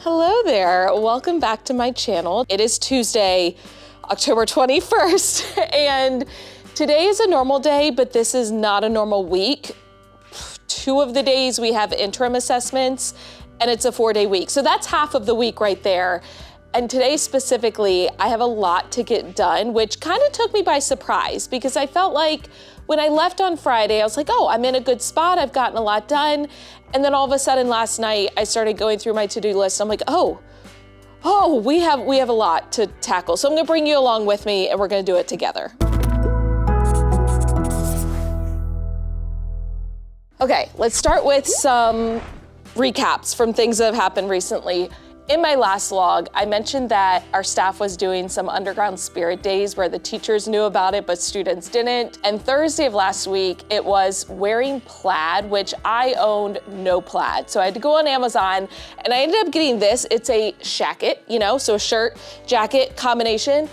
Hello there, welcome back to my channel. It is Tuesday, October 21st, and today is a normal day, but this is not a normal week. 2 of the days we have interim assessments, and it's a 4-day week. So that's half of the week right there. And today specifically, I have a lot to get done, which kind of took me by surprise because I felt like when I left on Friday, I was like, oh, I'm in a good spot. I've gotten a lot done. And then all of a sudden last night, I started going through my to-do list. I'm like, oh, we have a lot to tackle. So I'm gonna bring you along with me and we're gonna do it together. Okay, let's start with some recaps from things that have happened recently. In my last vlog, I mentioned that our staff was doing some underground spirit days where the teachers knew about it, but students didn't. And Thursday of last week, it was wearing plaid, which I owned no plaid. So I had to go on Amazon and I ended up getting this. It's a shacket, so a shirt, jacket combination,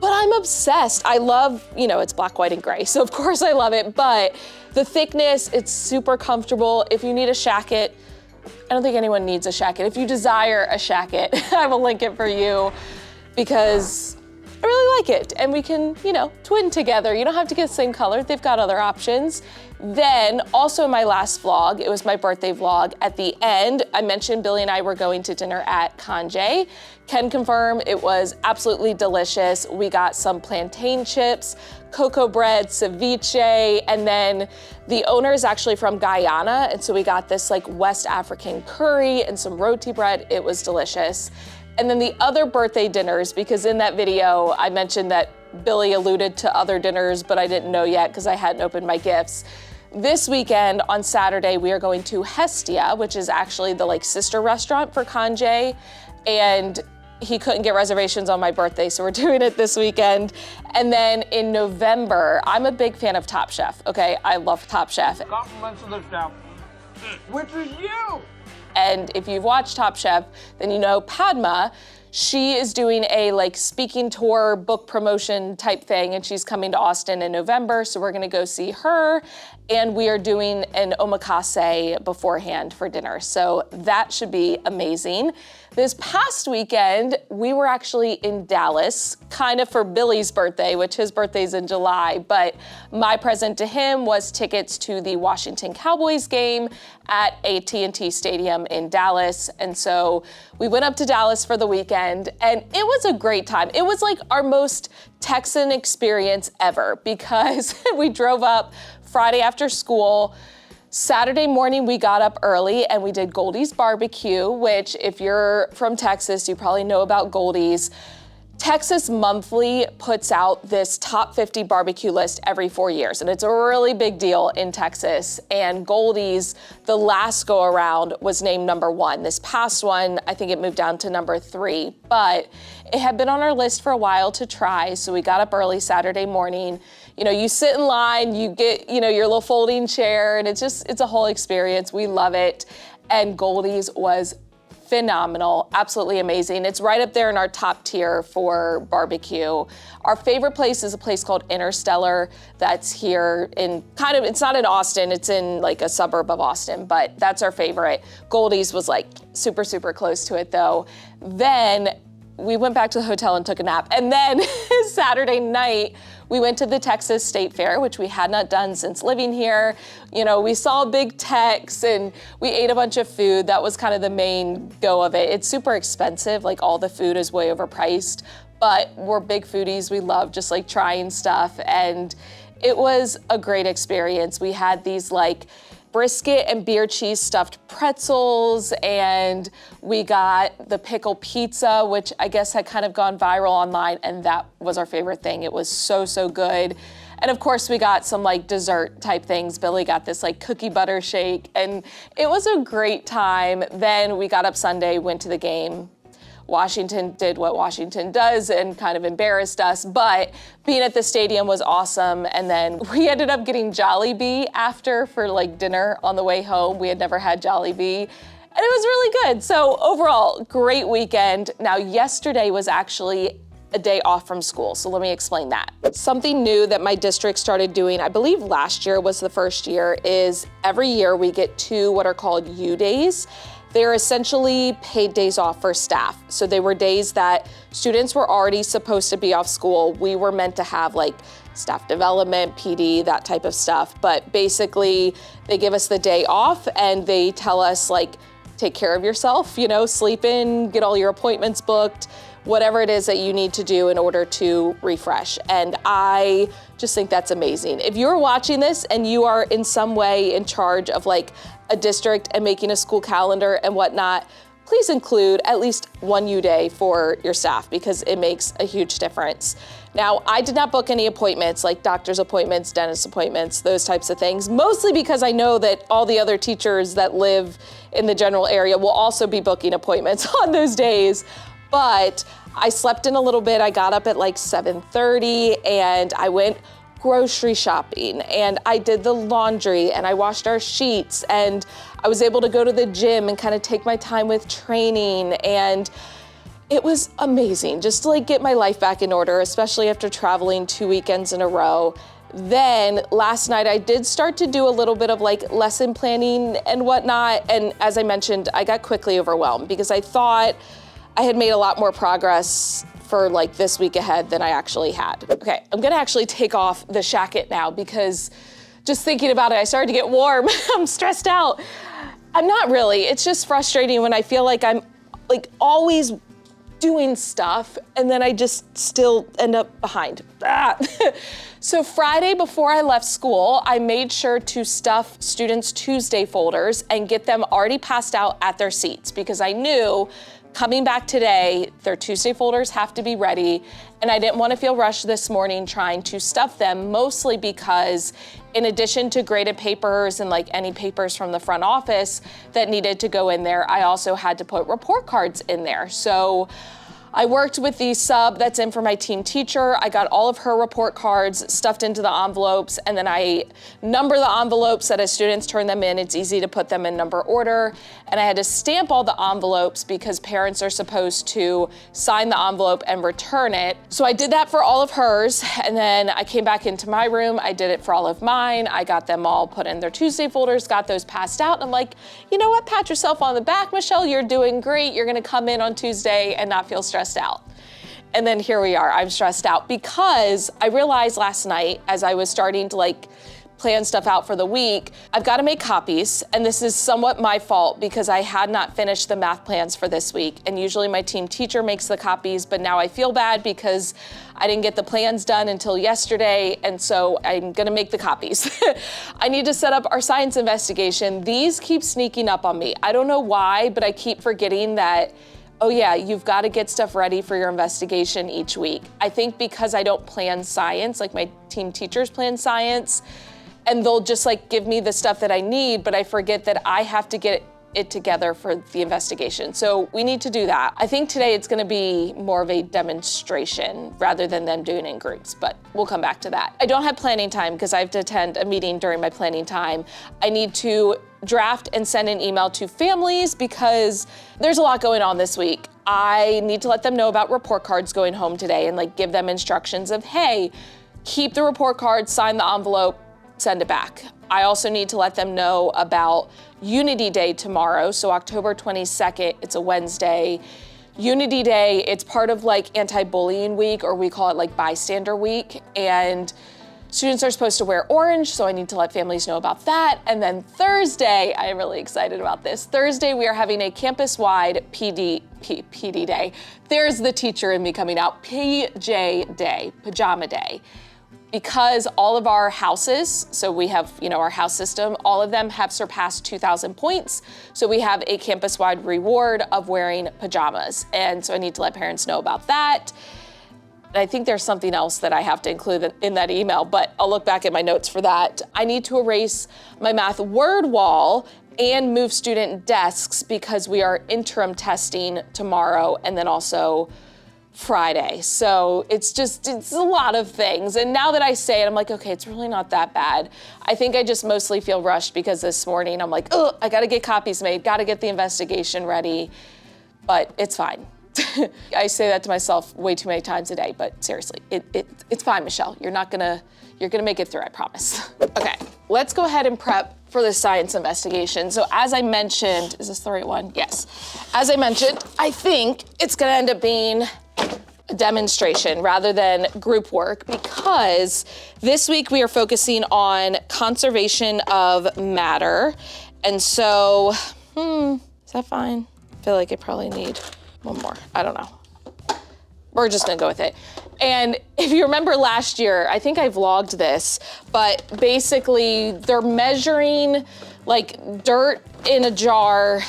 but I'm obsessed. I love, it's black, white, and gray. So of course I love it, but the thickness, it's super comfortable. If you need a shacket, I don't think anyone needs a shacket. If you desire a shacket, I will link it for you because I really like it. And we can, twin together. You don't have to get the same color. They've got other options. Then also in my last vlog, it was my birthday vlog. At the end, I mentioned Billy and I were going to dinner at Kanjé. Can confirm it was absolutely delicious. We got some plantain chips, cocoa bread, ceviche, and then the owner is actually from Guyana, and so we got this like West African curry and some roti bread. It was delicious. And then the other birthday dinners, because in that video, I mentioned that Billy alluded to other dinners, but I didn't know yet because I hadn't opened my gifts. This weekend on Saturday, we are going to Hestia, which is actually the sister restaurant for Kanjé, and he couldn't get reservations on my birthday, so we're doing it this weekend. And then in November, I'm a big fan of Top Chef, okay? I love Top Chef. Compliments to the chef, which is you. And if you've watched Top Chef, then you know Padma, she is doing a speaking tour, book promotion type thing, and she's coming to Austin in November, so we're gonna go see her, and we are doing an omakase beforehand for dinner, so that should be amazing. This past weekend, we were actually in Dallas, kind of for Billy's birthday, which his birthday's in July, but my present to him was tickets to the Washington Cowboys game at AT&T Stadium in Dallas, and so we went up to Dallas for the weekend, and it was a great time. It was like our most Texan experience ever because we drove up Friday after school. Saturday morning, we got up early and we did Goldie's Barbecue, which if you're from Texas, you probably know about Goldie's. Texas Monthly puts out this top 50 barbecue list every 4 years, and it's a really big deal in Texas. And Goldie's, the last go around, was named number 1. This past one, I think it moved down to number 3, but it had been on our list for a while to try, so we got up early Saturday morning. You sit in line, you get, your little folding chair, and it's a whole experience. We love it. And Goldie's was phenomenal, absolutely amazing. It's right up there in our top tier for barbecue. Our favorite place is a place called Interstellar that's here in it's not in Austin, it's in a suburb of Austin, but that's our favorite. Goldie's was super, super close to it though. Then we went back to the hotel and took a nap. And then Saturday night, we went to the Texas State Fair, which we had not done since living here. We saw Big Tex and we ate a bunch of food. That was kind of the main go of it. It's super expensive, all the food is way overpriced, but we're big foodies. We love just trying stuff. And it was a great experience. We had these brisket and beer cheese stuffed pretzels, and we got the pickle pizza, which I guess had kind of gone viral online, and that was our favorite thing. It was so, so good. And of course we got some dessert type things. Billy got this cookie butter shake, and it was a great time. Then we got up Sunday, went to the game. Washington did what Washington does and kind of embarrassed us, but being at the stadium was awesome. And then we ended up getting Jollibee after for dinner on the way home. We had never had Jollibee, and it was really good. So overall, great weekend. Now, yesterday was actually a day off from school, so let me explain that. Something new that my district started doing, I believe last year was the first year, is every year we get 2 what are called U days. They're essentially paid days off for staff. So they were days that students were already supposed to be off school. We were meant to have like staff development, PD, that type of stuff. But basically they give us the day off and they tell us like, take care of yourself, you know, sleep in, get all your appointments booked, whatever it is that you need to do in order to refresh. And I just think that's amazing. If you're watching this and you are in some way in charge of like a district and making a school calendar and whatnot, please include at least one U day for your staff because it makes a huge difference. Now, I did not book any appointments like doctor's appointments, dentist appointments, those types of things, mostly because I know that all the other teachers that live in the general area will also be booking appointments on those days. But I slept in a little bit. I got up at like 7:30 and I went grocery shopping and I did the laundry and I washed our sheets and I was able to go to the gym and kind of take my time with training, and it was amazing just to like get my life back in order, especially after traveling 2 weekends in a row. Then last night I did start to do a little bit of like lesson planning and whatnot. And as I mentioned, I got quickly overwhelmed because I thought I had made a lot more progress for like this week ahead than I actually had. Okay, I'm gonna actually take off the shacket now because just thinking about it, I started to get warm. I'm stressed out. I'm not really, it's just frustrating when I feel like I'm like always doing stuff and then I just still end up behind. So Friday before I left school, I made sure to stuff students' Tuesday folders and get them already passed out at their seats because I knew coming back today, their Tuesday folders have to be ready, and I didn't want to feel rushed this morning trying to stuff them, mostly because in addition to graded papers and like any papers from the front office that needed to go in there, I also had to put report cards in there. So I worked with the sub that's in for my team teacher. I got all of her report cards stuffed into the envelopes, and then I number the envelopes so that as students turn them in, it's easy to put them in number order. And I had to stamp all the envelopes because parents are supposed to sign the envelope and return it. So I did that for all of hers, and then I came back into my room. I did it for all of mine. I got them all put in their Tuesday folders, got those passed out. I'm like, you know what? Pat yourself on the back, Michelle. You're doing great. You're gonna come in on Tuesday and not feel stressed out. And then here we are, I'm stressed out because I realized last night as I was starting to like plan stuff out for the week, I've got to make copies, and this is somewhat my fault because I had not finished the math plans for this week, and usually my team teacher makes the copies, but now I feel bad because I didn't get the plans done until yesterday, and so I'm gonna make the copies. I need to set up our science investigation. These keep sneaking up on me. I don't know why, but I keep forgetting that, oh yeah, you've got to get stuff ready for your investigation each week. I think because I don't plan science, like my team teachers plan science, and they'll just like give me the stuff that I need, but I forget that I have to get it together for the investigation. So we need to do that. I think today it's gonna be more of a demonstration rather than them doing it in groups, but we'll come back to that. I don't have planning time because I have to attend a meeting during my planning time. I need to draft and send an email to families because there's a lot going on this week. I need to let them know about report cards going home today and like give them instructions of, hey, keep the report card, sign the envelope, send it back. I also need to let them know about Unity Day tomorrow, so October 22nd, it's a Wednesday. Unity Day, it's part of like anti-bullying week, or we call it like bystander week, and students are supposed to wear orange, so I need to let families know about that. And then Thursday, I am really excited about this. Thursday, we are having a campus-wide PD day. There's the teacher in me coming out, PJ day, pajama day. Because all of our houses, so we have, you know, our house system, all of them have surpassed 2,000 points. So we have a campus-wide reward of wearing pajamas. And so I need to let parents know about that. And I think there's something else that I have to include in that email, but I'll look back at my notes for that. I need to erase my math word wall and move student desks because we are interim testing tomorrow and then also Friday. So it's a lot of things. And now that I say it, I'm like, okay, it's really not that bad. I think I just mostly feel rushed because this morning I'm like, oh, I gotta get copies made, gotta get the investigation ready, but it's fine. I say that to myself way too many times a day, but seriously, it's fine, Michelle. You're gonna make it through, I promise. Okay, let's go ahead and prep for the science investigation. So as I mentioned, is this the right one? Yes. As I mentioned, I think it's gonna end up being a demonstration rather than group work, because this week we are focusing on conservation of matter. And so, is that fine? I feel like I probably need one more. I don't know. We're just gonna go with it. And if you remember last year, I think I vlogged this, but basically they're measuring like dirt in a jar,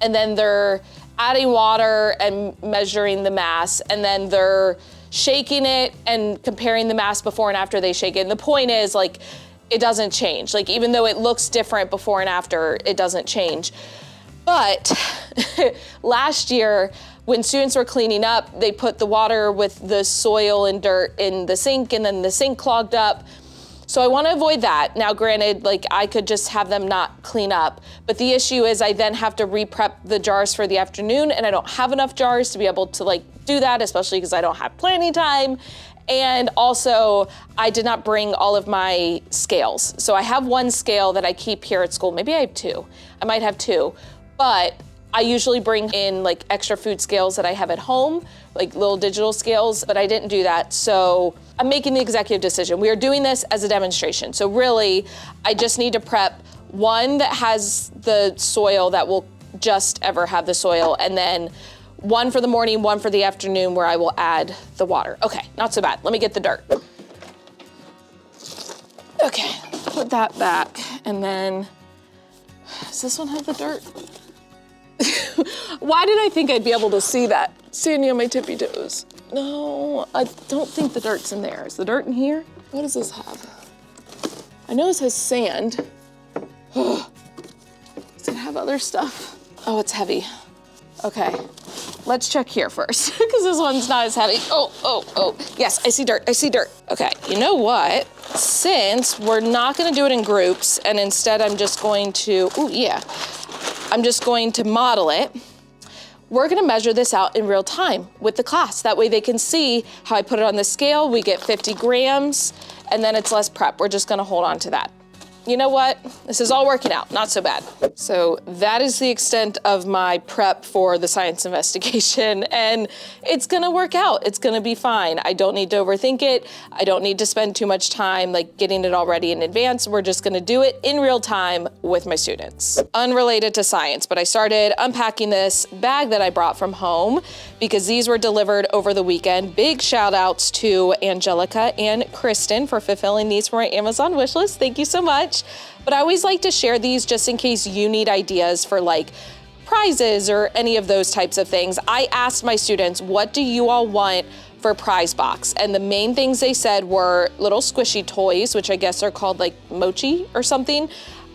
and then they're adding water and measuring the mass, and then they're shaking it and comparing the mass before and after they shake it. And the point is, like, it doesn't change. Like, even though it looks different before and after, it doesn't change. But last year, when students were cleaning up, they put the water with the soil and dirt in the sink, and then the sink clogged up. So I want to avoid that. Now, granted, like, I could just have them not clean up, but the issue is I then have to re-prep the jars for the afternoon, and I don't have enough jars to be able to like do that, especially because I don't have planning time. And also, I did not bring all of my scales. So I have one scale that I keep here at school. Maybe I have two. I might have two, but I usually bring in like extra food scales that I have at home, like little digital scales, but I didn't do that. So I'm making the executive decision. We are doing this as a demonstration. So really, I just need to prep one that has the soil that will just ever have the soil, and then one for the morning, one for the afternoon where I will add the water. Okay, not so bad. Let me get the dirt. Okay, put that back, and then, does this one have the dirt? Why did I think I'd be able to see that? Standing on my tippy toes. No, I don't think the dirt's in there. Is the dirt in here? What does this have? I know this has sand. Does it have other stuff? Oh, it's heavy. Okay, let's check here first, because this one's not as heavy. Oh. Yes, I see dirt, Okay, you know what? Since we're not gonna do it in groups, and instead I'm just going to, I'm just going to model it. We're gonna measure this out in real time with the class. That way they can see how I put it on the scale. We get 50 grams, and then it's less prep. We're just gonna hold on to that. You know what? This is all working out, not so bad. So that is the extent of my prep for the science investigation, and it's gonna work out. It's gonna be fine. I don't need to overthink it. I don't need to spend too much time like getting it all ready in advance. We're just gonna do it in real time with my students. Unrelated to science, but I started unpacking this bag that I brought from home because these were delivered over the weekend. Big shout outs to Angelica and Kristen for fulfilling these for my Amazon wish list. Thank you so much. But I always like to share these just in case you need ideas for like prizes or any of those types of things. I asked my students, what do you all want for prize box? And the main things they said were little squishy toys, which I guess are called like mochi or something.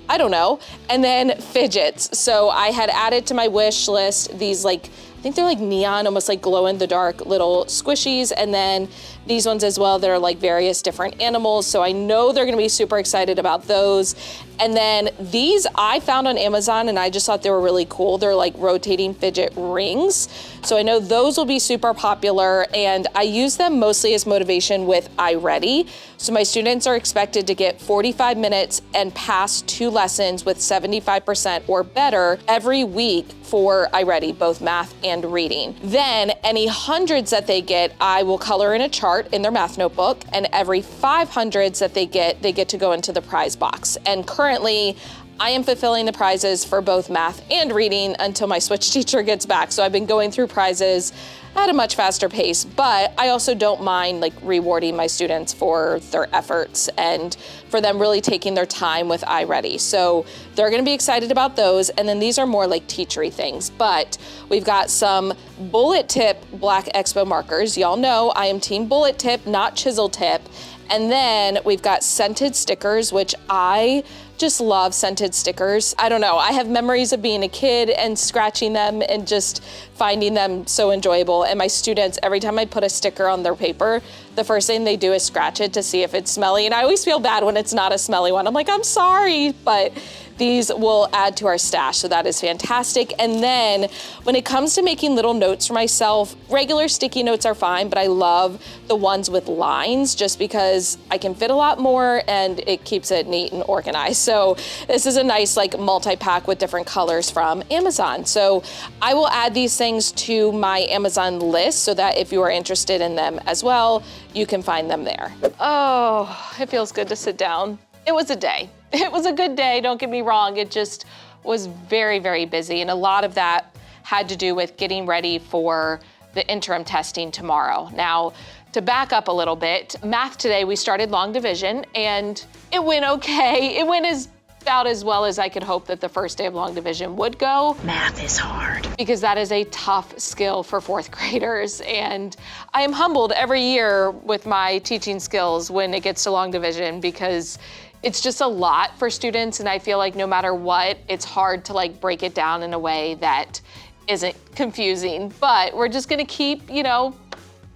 I don't know. And then fidgets. So I had added to my wish list these like, I think they're like neon, almost like glow in the dark little squishies. And then these ones as well that are like various different animals. So I know they're gonna be super excited about those. And then these I found on Amazon and I just thought they were really cool. They're like rotating fidget rings. So I know those will be super popular, and I use them mostly as motivation with iReady. So my students are expected to get 45 minutes and pass 2 lessons with 75% or better every week for iReady, both math and reading. Then any hundreds that they get, I will color in a chart in their math notebook, and every 500s that they get to go into the prize box. And currently, I am fulfilling the prizes for both math and reading until my switch teacher gets back. So I've been going through prizes at a much faster pace, but I also don't mind like rewarding my students for their efforts and for them really taking their time with iReady. So they're gonna be excited about those. And then these are more like teachery things, but we've got some bullet tip Black Expo markers. Y'all know I am team bullet tip, not chisel tip. And then we've got scented stickers, which I just love scented stickers. I don't know, I have memories of being a kid and scratching them and just finding them so enjoyable. And my students, every time I put a sticker on their paper, the first thing they do is scratch it to see if it's smelly. And I always feel bad when it's not a smelly one. I'm like, I'm sorry, but These will add to our stash, so that is fantastic. And then when it comes to making little notes for myself, regular sticky notes are fine, but I love the ones with lines just because I can fit a lot more and it keeps it neat and organized. So this is a nice like multi-pack with different colors from Amazon. So I will add these things to my Amazon list so that if you are interested in them as well, you can find them there. Oh, it feels good to sit down. It was a day. It was a good day, don't get me wrong. It just was very, very busy. And a lot of that had to do with getting ready for the interim testing tomorrow. Now, to back up a little bit, math today, we started long division and it went okay. It went about as well as I could hope that the first day of long division would go. Math is hard. Because that is a tough skill for fourth graders. And I am humbled every year with my teaching skills when it gets to long division because it's just a lot for students. And I feel like no matter what, it's hard to like break it down in a way that isn't confusing. But we're just gonna keep,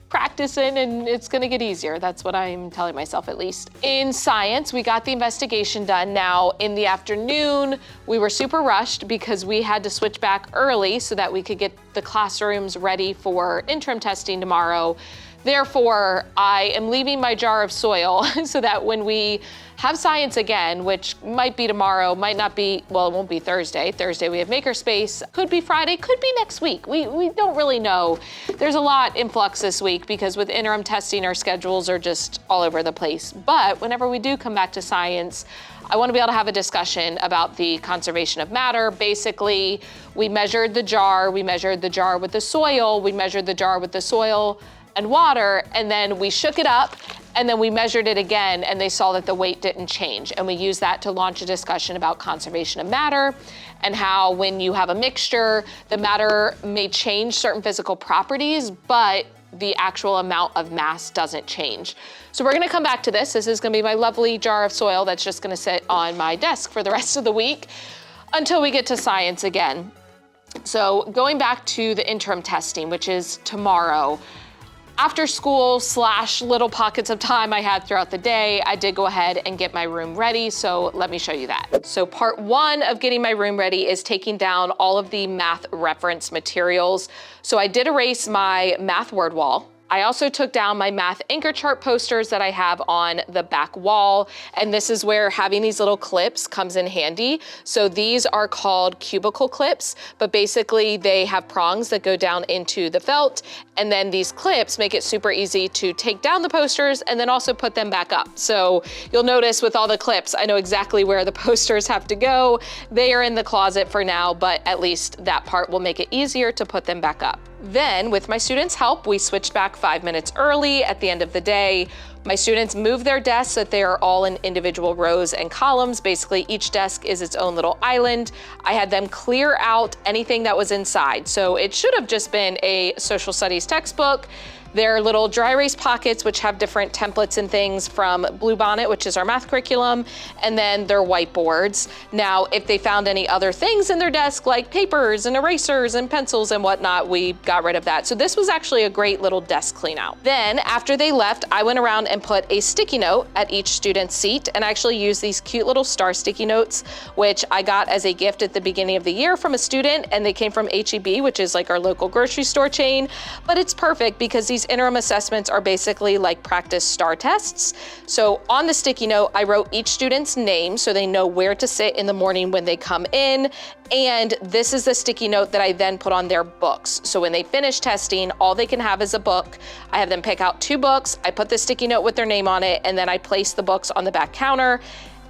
practicing and it's gonna get easier. That's what I'm telling myself at least. In science, we got the investigation done. Now in the afternoon, we were super rushed because we had to switch back early so that we could get the classrooms ready for interim testing tomorrow. Therefore, I am leaving my jar of soil so that when we have science again, which might be tomorrow, might not be, well, it won't be Thursday. Thursday we have Makerspace, could be Friday, could be next week. We don't really know. There's a lot in flux this week because with interim testing, our schedules are just all over the place. But whenever we do come back to science, I want to be able to have a discussion about the conservation of matter. Basically, we measured the jar with the soil, we measured the jar with the soil and water, and then we shook it up, and then we measured it again, and they saw that the weight didn't change. And we used that to launch a discussion about conservation of matter and how when you have a mixture, the matter may change certain physical properties, but the actual amount of mass doesn't change. So we're gonna come back to this. This is gonna be my lovely jar of soil that's just gonna sit on my desk for the rest of the week until we get to science again. So going back to the interim testing, which is tomorrow, after school / little pockets of time I had throughout the day, I did go ahead and get my room ready. So let me show you that. So part one of getting my room ready is taking down all of the math reference materials. So I did erase my math word wall. I also took down my math anchor chart posters that I have on the back wall. And this is where having these little clips comes in handy. So these are called cubicle clips, but basically they have prongs that go down into the felt. And then these clips make it super easy to take down the posters and then also put them back up. So you'll notice with all the clips, I know exactly where the posters have to go. They are in the closet for now, but at least that part will make it easier to put them back up. Then, with my students' help, we switched back 5 minutes early at the end of the day. My students moved their desks so that they are all in individual rows and columns. Basically, each desk is its own little island. I had them clear out anything that was inside. So it should have just been a social studies textbook. There are little dry erase pockets, which have different templates and things from Bluebonnet, which is our math curriculum, and then their whiteboards. Now, if they found any other things in their desk, like papers and erasers and pencils and whatnot, we got rid of that. So this was actually a great little desk clean out. Then after they left, I went around and put a sticky note at each student's seat and actually used these cute little star sticky notes, which I got as a gift at the beginning of the year from a student, and they came from H-E-B, which is like our local grocery store chain. But it's perfect because these interim assessments are basically like practice STAAR tests. So on the sticky note, I wrote each student's name so they know where to sit in the morning when they come in. And this is the sticky note that I then put on their books. So when they finish testing, all they can have is a book. I have them pick out 2 books. I put the sticky note with their name on it, and then I place the books on the back counter.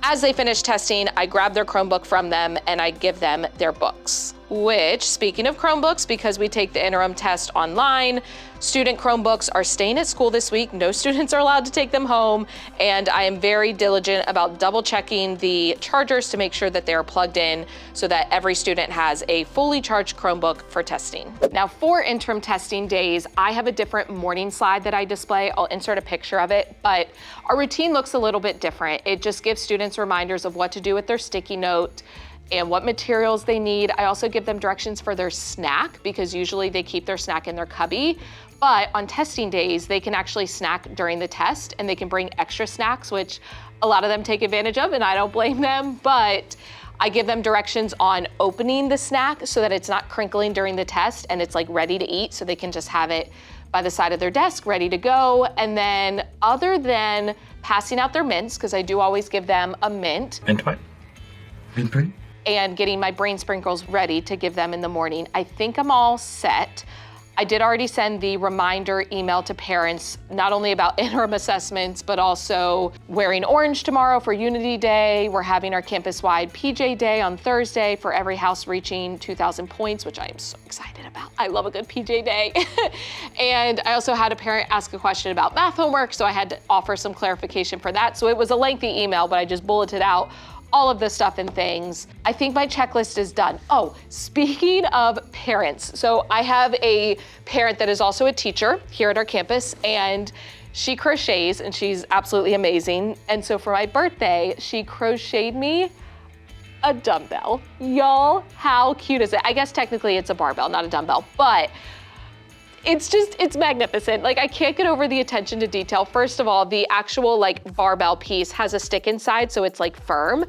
As they finish testing, I grab their Chromebook from them and I give them their books. Which, speaking of Chromebooks, because we take the interim test online, student Chromebooks are staying at school this week. No students are allowed to take them home. And I am very diligent about double checking the chargers to make sure that they are plugged in so that every student has a fully charged Chromebook for testing. Now for interim testing days, I have a different morning slide that I display. I'll insert a picture of it, but our routine looks a little bit different. It just gives students reminders of what to do with their sticky note and what materials they need. I also give them directions for their snack because usually they keep their snack in their cubby. But on testing days, they can actually snack during the test and they can bring extra snacks, which a lot of them take advantage of and I don't blame them. But I give them directions on opening the snack so that it's not crinkling during the test and it's like ready to eat, so they can just have it by the side of their desk, ready to go. And then other than passing out their mints, because I do always give them a mint. Mint what? Mint brain? And getting my brain sprinkles ready to give them in the morning, I think I'm all set. I did already send the reminder email to parents, not only about interim assessments, but also wearing orange tomorrow for Unity Day. We're having our campus-wide PJ Day on Thursday for every house reaching 2,000 points, which I am so excited about. I love a good PJ Day. And I also had a parent ask a question about math homework, so I had to offer some clarification for that. So it was a lengthy email, but I just bulleted out all of the stuff and things. I think my checklist is done. Oh, speaking of parents, so I have a parent that is also a teacher here at our campus, and she crochets, and she's absolutely amazing. And so for my birthday, she crocheted me a dumbbell. Y'all, how cute is it? I guess technically it's a barbell, not a dumbbell, but it's magnificent. Like, I can't get over the attention to detail. First of all, the actual like barbell piece has a stick inside, so it's like firm.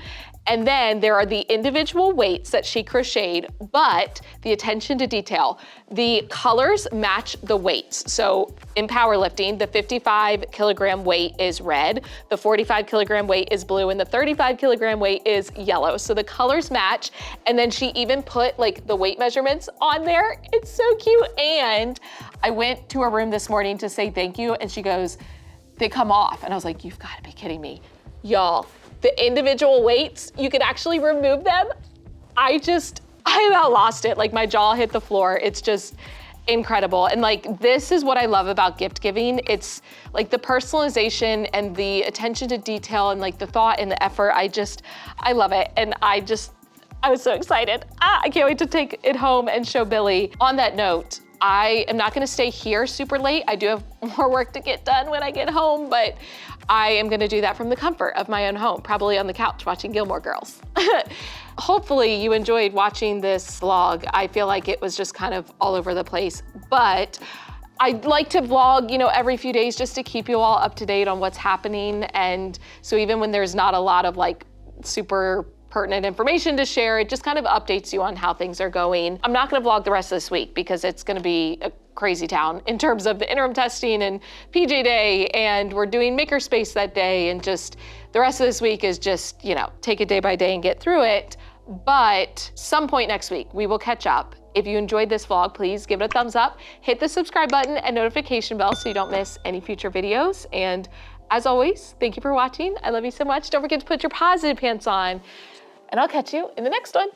And then there are the individual weights that she crocheted, but the attention to detail, the colors match the weights. So in powerlifting, the 55 kilogram weight is red, the 45 kilogram weight is blue, and the 35 kilogram weight is yellow. So the colors match. And then she even put like the weight measurements on there. It's so cute. And I went to her room this morning to say thank you, and she goes, they come off. And I was like, you've got to be kidding me. Y'all, the individual weights, you can actually remove them. I about lost it. Like, my jaw hit the floor. It's just incredible. And like, this is what I love about gift giving. It's like the personalization and the attention to detail and like the thought and the effort. I love it. And I was so excited. I can't wait to take it home and show Billy. On that note, I am not gonna stay here super late. I do have more work to get done when I get home, but I am gonna do that from the comfort of my own home, probably on the couch watching Gilmore Girls. Hopefully you enjoyed watching this vlog. I feel like it was just kind of all over the place, but I'd like to vlog, every few days just to keep you all up to date on what's happening. And so even when there's not a lot of like super pertinent information to share, it just kind of updates you on how things are going. I'm not gonna vlog the rest of this week because it's gonna be a crazy town in terms of the interim testing and PJ Day, and we're doing Makerspace that day, and just the rest of this week is just, take it day by day and get through it. But some point next week, we will catch up. If you enjoyed this vlog, please give it a thumbs up, hit the subscribe button and notification bell so you don't miss any future videos. And as always, thank you for watching. I love you so much. Don't forget to put your positive pants on, and I'll catch you in the next one.